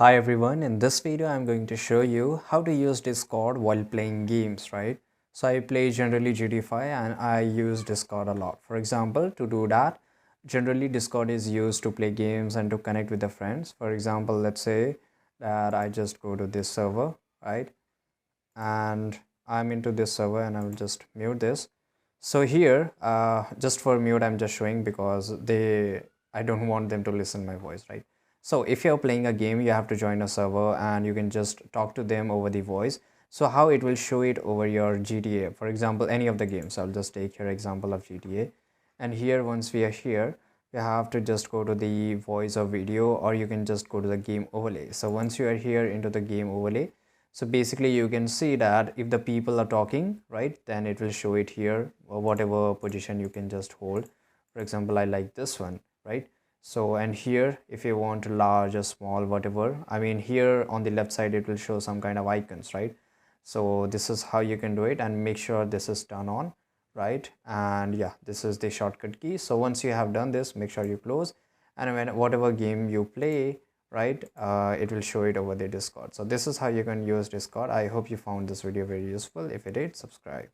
Hi everyone, in this video I'm going to show you how to use Discord while playing games, right? So I play generally GT5 and I use Discord a lot. For example, to do that, generally Discord is used to play games and to connect with the friends. For example, let's say that I just go to this server, right? And I'm into this server and I will just mute this. So here, just for mute, I'm just showing because I don't want them to listen my voice, right? So if you're playing a game, you have to join a server and you can just talk to them over the voice. So how it will show it over your GTA, for example, any of the games. I'll just take here example of GTA. And here, once we are here, you have to just go to the voice or video, or you can just go to the game overlay. So once you are here into the game overlay, so basically you can see that if the people are talking, right, then it will show it here, or whatever position you can just hold. For example, I like this one, right? So, and here if you want large or small, whatever, I mean here on the left side it will show some kind of icons, right? So this is how you can do it, and make sure this is turned on, right? And yeah, this is the shortcut key. So once you have done this, make sure you close, and when whatever game you play, right, it will show it over the Discord. So this is how you can use Discord. I hope you found this video very useful. If you did, subscribe.